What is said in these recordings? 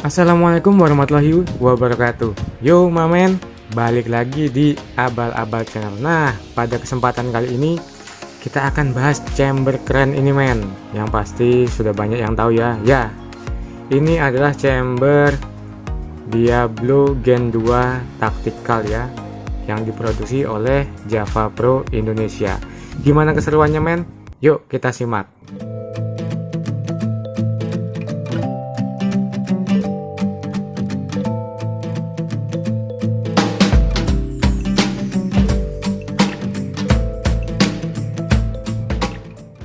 Assalamualaikum warahmatullahi wabarakatuh. Yo mamen, balik lagi di Abal-Abal Channel. Nah, pada kesempatan kali ini kita akan bahas chamber keren ini men. Yang pasti sudah banyak yang tahu ya. Ya, ini adalah chamber Diablo Gen 2 Tactical ya, yang diproduksi oleh Java Pro Indonesia. Gimana keseruannya men? Yuk kita simak.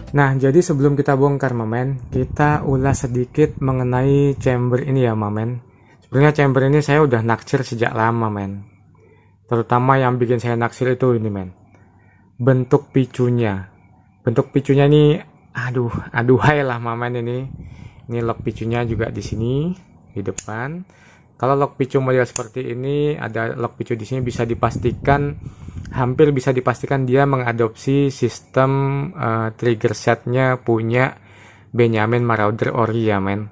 Nah, jadi sebelum kita bongkar mamen, kita ulas sedikit mengenai chamber ini ya mamen. Sebenarnya chamber ini saya udah naksir sejak lama men. Terutama yang bikin saya naksir itu ini men, bentuk picunya. Bentuk picunya ini, aduhai lah mamen ini. Ini lock picunya juga di sini, di depan. Kalau lock picu model seperti ini, ada lock picu di sini bisa dipastikan, hampir bisa dipastikan dia mengadopsi sistem trigger setnya punya Benjamin Marauder Ori ya men.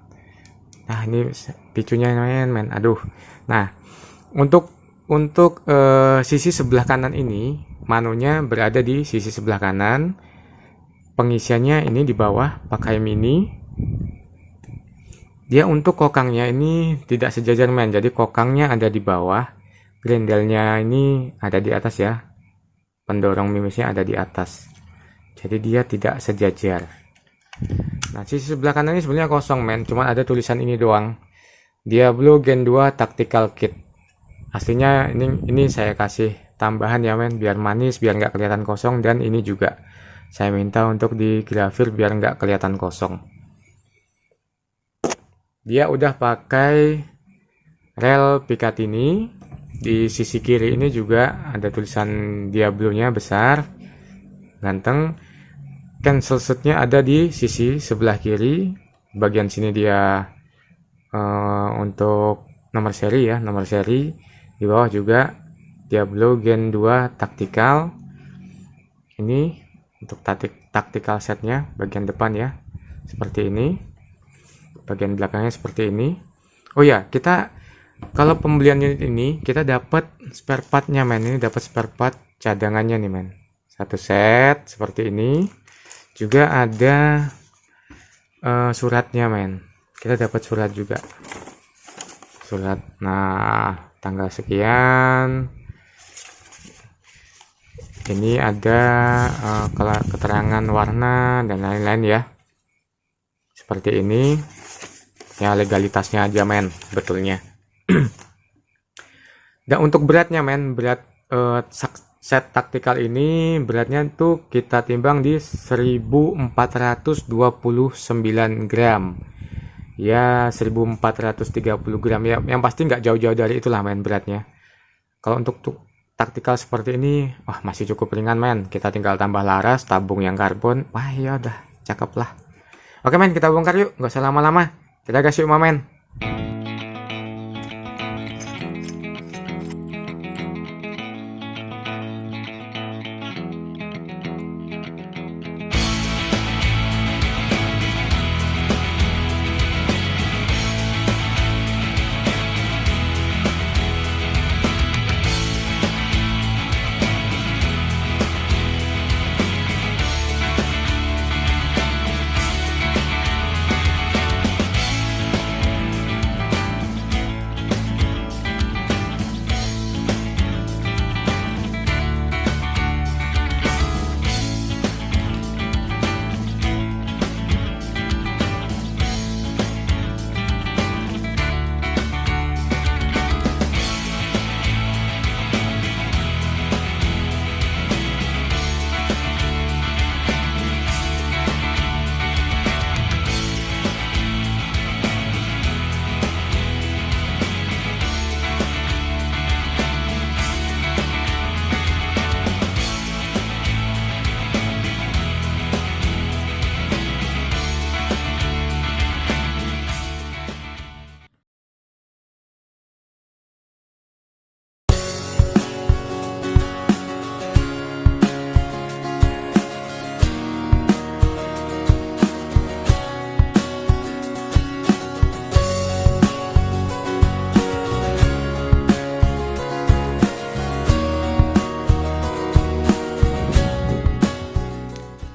Nah ini picunya men. Nah untuk sisi sebelah kanan ini, manunya berada di sisi sebelah kanan. Pengisiannya ini di bawah pakai mini. Dia untuk kokangnya ini tidak sejajar men, jadi kokangnya ada di bawah, grendelnya ini ada di atas ya, pendorong mimisnya ada di atas, jadi dia tidak sejajar. Nah sisi sebelah kanan ini sebenarnya kosong men, cuma ada tulisan ini doang, Diablo Gen 2 Tactical Kit. Aslinya ini saya kasih tambahan ya men, biar manis, biar nggak kelihatan kosong, dan ini juga saya minta untuk digrafir biar nggak kelihatan kosong. Dia udah pakai rel Picatinny. Di sisi kiri ini juga ada tulisan Diablo-nya besar, ganteng. Cancel shoot-nya ada di sisi sebelah kiri. Bagian sini dia untuk nomor seri ya, nomor seri. Di bawah juga Diablo Gen 2 Tactical. Ini untuk tactical setnya, bagian depan ya, seperti ini. Bagian belakangnya seperti ini. Oh ya, kita kalau pembelian unit ini kita dapat spare partnya men. Ini dapat spare part cadangannya nih men. Satu set seperti ini. Juga ada suratnya men. Kita dapat surat juga. Surat. Nah, tanggal sekian. Ini ada keterangan warna dan lain-lain ya. Seperti ini. Ya legalitasnya aja men, betulnya. Dan untuk beratnya men, berat set taktikal ini beratnya tuh kita timbang di 1429 gram. Ya 1430 gram ya, yang pasti nggak jauh-jauh dari itulah men beratnya. Kalau untuk taktikal seperti ini, wah masih cukup ringan men. Kita tinggal tambah laras, tabung yang karbon, wah ya udah cakep lah. Oke men, kita bongkar yuk, nggak usah lama-lama. Kita gas yuk mamen.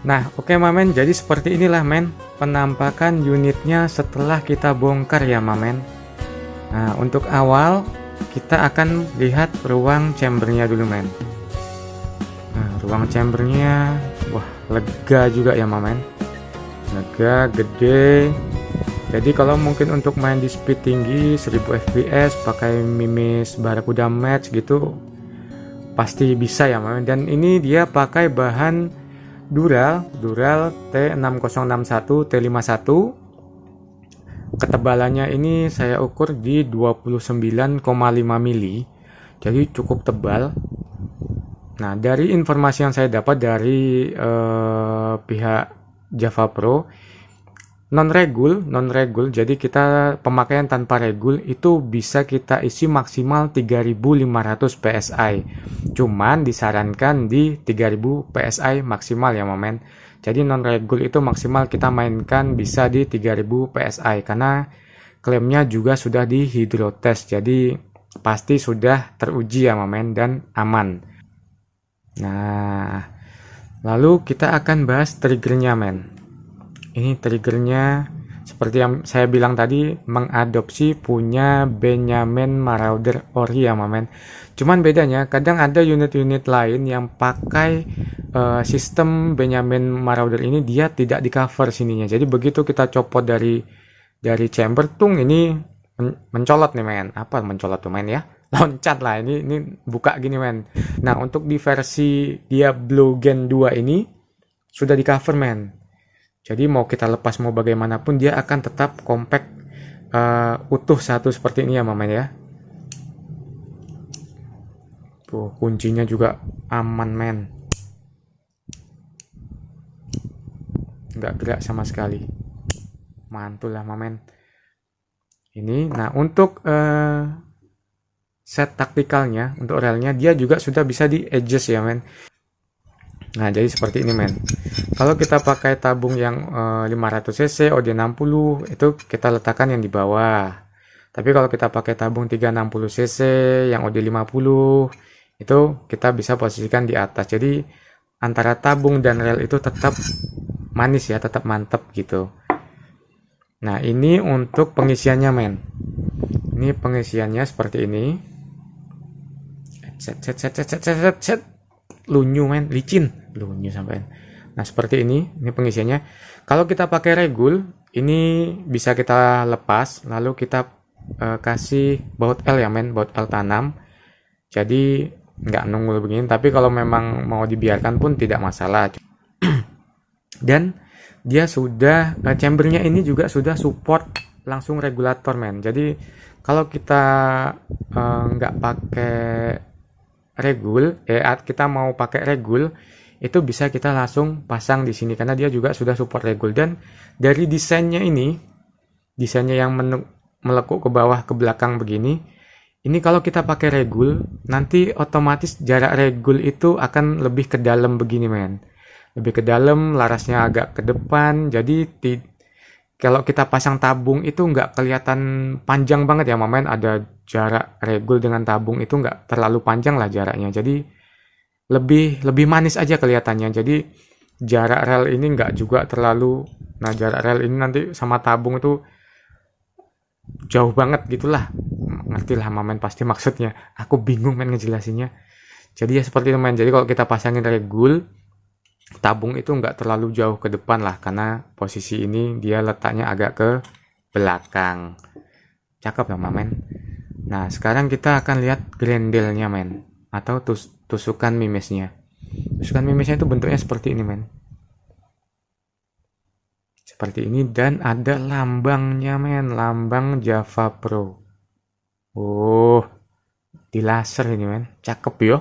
Nah, oke Mamen, jadi seperti inilah men penampakan unitnya setelah kita bongkar ya Mamen. Nah, untuk awal kita akan lihat ruang chambernya dulu men. Nah, ruang chambernya wah lega juga ya Mamen. Lega, gede. Jadi kalau mungkin untuk main di speed tinggi 1000 fps pakai Mimis Barakuda Match gitu pasti bisa ya Mamen. Dan ini dia pakai bahan Dural T6061 T51. Ketebalannya ini saya ukur di 29,5 mili. Jadi cukup tebal. Nah, dari informasi yang saya dapat dari pihak Java Pro, non regul, jadi kita pemakaian tanpa regul itu bisa kita isi maksimal 3500 PSI. Cuman disarankan di 3000 PSI maksimal ya Mamen. Jadi non regul itu maksimal kita mainkan bisa di 3000 PSI karena klaimnya juga sudah di hidrotest. Jadi pasti sudah teruji ya Mamen dan aman. Nah, lalu kita akan bahas triggernya men. Ini triggernya seperti yang saya bilang tadi, mengadopsi punya Benjamin Marauder Ori ya Mamen. Cuman bedanya kadang ada unit-unit lain yang pakai sistem Benjamin Marauder ini dia tidak di cover sininya. Jadi begitu kita copot dari chamber tung ini mencolot nih men. Apa mencolot tuh men ya? Loncat lah ini buka gini men. Nah, untuk di versi Diablo Gen 2 ini sudah di cover men. Jadi mau kita lepas mau bagaimanapun dia akan tetap compact utuh satu seperti ini ya Mamen ya. Tuh kuncinya juga aman men. Nggak gerak sama sekali. Mantul lah Mamen. Ini nah untuk set taktikalnya untuk relnya dia juga sudah bisa di adjust ya men. Nah jadi seperti ini men. Kalau kita pakai tabung yang 500 cc OD60 itu kita letakkan yang di bawah. Tapi kalau kita pakai tabung 360 cc yang OD50 itu kita bisa posisikan di atas. Jadi antara tabung dan rel itu tetap manis ya, tetap mantep gitu. Nah ini untuk pengisiannya men. Ini pengisiannya seperti ini. Set. Lunyu men, licin. Lunyu sampai. Nah seperti ini pengisiannya. Kalau kita pakai regul, ini bisa kita lepas, lalu kita kasih baut L ya men, baut L tanam. Jadi nggak nunggul begini. Tapi kalau memang mau dibiarkan pun tidak masalah. Dan dia sudah chambernya ini juga sudah support langsung regulator men. Jadi kalau kita nggak pakai regul, kita mau pakai regul itu bisa kita langsung pasang di sini karena dia juga sudah support regul. Dan dari desainnya yang melekuk ke bawah ke belakang begini, ini kalau kita pakai regul nanti otomatis jarak regul itu akan lebih ke dalam begini men. Lebih ke dalam, larasnya agak ke depan. Jadi kalau kita pasang tabung itu nggak kelihatan panjang banget ya Mamen. Ada jarak regul dengan tabung itu nggak terlalu panjang lah jaraknya. Jadi lebih manis aja kelihatannya. Jadi jarak rel ini nggak juga terlalu. Nah jarak rel ini nanti sama tabung itu jauh banget gitulah. Ngerti lah Mamen pasti maksudnya. Aku bingung men ngejelasinnya. Jadi ya seperti itu men. Jadi kalau kita pasangin regul, tabung itu nggak terlalu jauh ke depan lah karena posisi ini dia letaknya agak ke belakang. Cakep ya Mamen. Nah sekarang kita akan lihat grendelnya men, atau tusukan mimisnya. Tusukan mimisnya itu bentuknya seperti ini men, seperti ini. Dan ada lambangnya men, lambang Java Pro. Oh di laser ini men, cakep yo.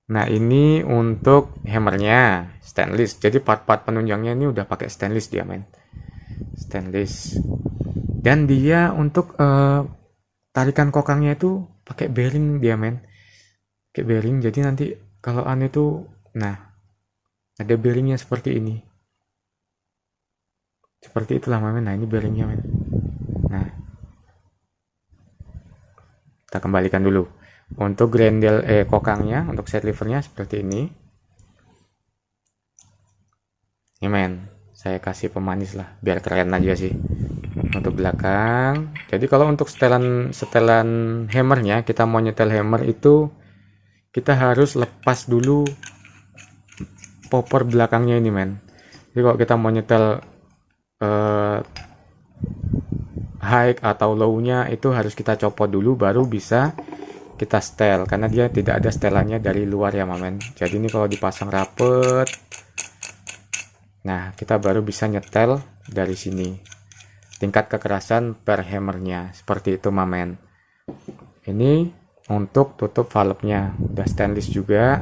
Nah ini untuk hammernya stainless. Jadi part-part penunjangnya ini udah pakai stainless dia men, stainless. Dan dia untuk tarikan kokangnya itu pakai bearing dia men, pakai bearing. Jadi nanti kalau itu, nah ada bearingnya seperti ini, seperti itulah men. Nah ini bearingnya men. Nah kita kembalikan dulu. Untuk grendel kokangnya, untuk set levernya seperti ini. Ini men, saya kasih pemanis lah biar keren aja sih untuk belakang. Jadi kalau untuk setelan hammernya, kita mau nyetel hammer itu kita harus lepas dulu popper belakangnya ini men. Jadi kalau kita mau nyetel high atau low-nya itu harus kita copot dulu baru bisa kita setel, karena dia tidak ada setelannya dari luar ya men. Jadi ini kalau dipasang rapet, nah kita baru bisa nyetel dari sini tingkat kekerasan per hammernya, seperti itu men. Ini untuk tutup valve-nya udah stainless juga.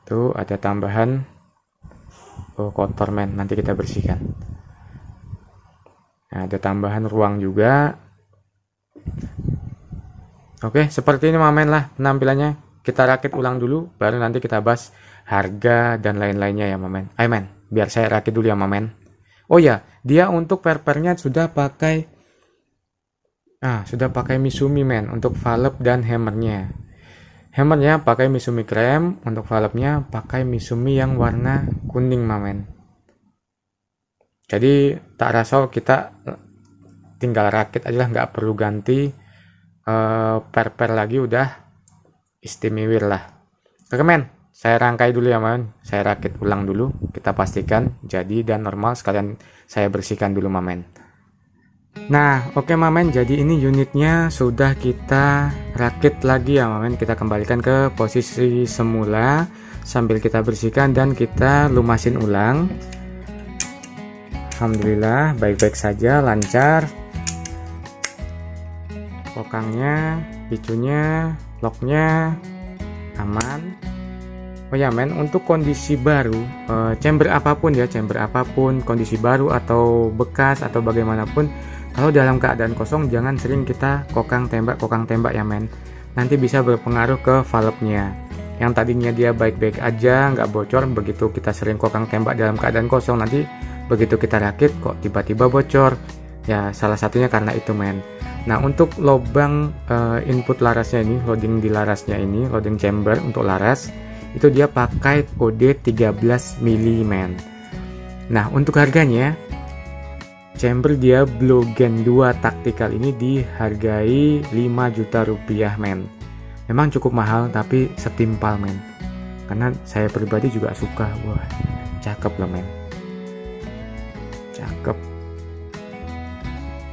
Tuh ada tambahan kotor men, nanti kita bersihkan. Nah, ada tambahan ruang juga. Oke, seperti ini men lah penampilannya. Kita rakit ulang dulu, baru nanti kita bahas harga dan lain-lainnya ya men. Ayo men, biar saya rakit dulu ya men. Oh ya, dia untuk perpernya sudah pakai Misumi men untuk valve dan hammernya. Hammernya pakai Misumi krem, untuk valve-nya pakai Misumi yang warna kuning men. Jadi tak rasa kita tinggal rakit aja lah, nggak perlu ganti per lagi, udah istimewa lah. Oke men, saya rangkai dulu ya men, saya rakit ulang dulu, kita pastikan jadi dan normal, sekalian saya bersihkan dulu men. Nah oke men, jadi ini unitnya sudah kita rakit lagi ya men. Kita kembalikan ke posisi semula sambil kita bersihkan dan kita lumasin ulang. Alhamdulillah baik-baik saja, lancar. Kokangnya, picunya, locknya aman. Oh ya men, untuk kondisi baru, chamber apapun, kondisi baru atau bekas atau bagaimanapun, kalau dalam keadaan kosong jangan sering kita kokang tembak ya men. Nanti bisa berpengaruh ke valve-nya. Yang tadinya dia baik-baik aja, nggak bocor, begitu kita sering kokang tembak dalam keadaan kosong, nanti begitu kita rakit kok tiba-tiba bocor. Ya salah satunya karena itu men. Nah untuk lubang input larasnya ini, loading di larasnya ini, loading chamber untuk laras itu dia pakai kode 13 mili men. Nah untuk harganya, chamber dia Blowgen 2 tactical ini dihargai 5 juta rupiah men. Memang cukup mahal tapi setimpal men, karena saya pribadi juga suka. Wah cakep loh men, cakep.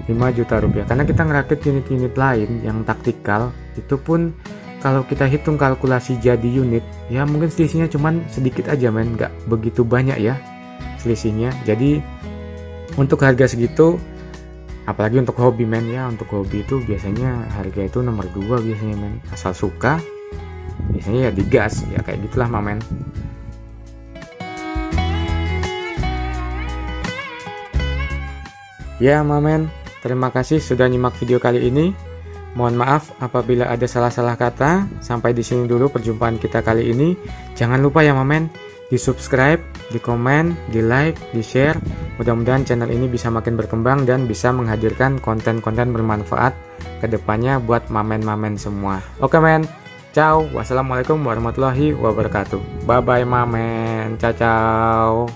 5 juta rupiah, karena kita ngerakit unit-unit lain yang taktikal itu pun kalau kita hitung kalkulasi jadi unit ya mungkin selisihnya cuman sedikit aja men, nggak begitu banyak ya selisihnya. Jadi untuk harga segitu, apalagi untuk hobi men ya, untuk hobi itu biasanya harga itu nomor 2 biasanya men. Asal suka biasanya ya digas ya, kayak gitulah men. Ya men, terima kasih sudah nyimak video kali ini. Mohon maaf apabila ada salah-salah kata. Sampai di sini dulu perjumpaan kita kali ini. Jangan lupa ya men, di subscribe, di komen, di like, di share. Mudah-mudahan channel ini bisa makin berkembang dan bisa menghadirkan konten-konten bermanfaat kedepannya buat mamen-mamen semua. Oke men, ciao. Wassalamualaikum warahmatullahi wabarakatuh. Bye bye mamen, ciao ciao.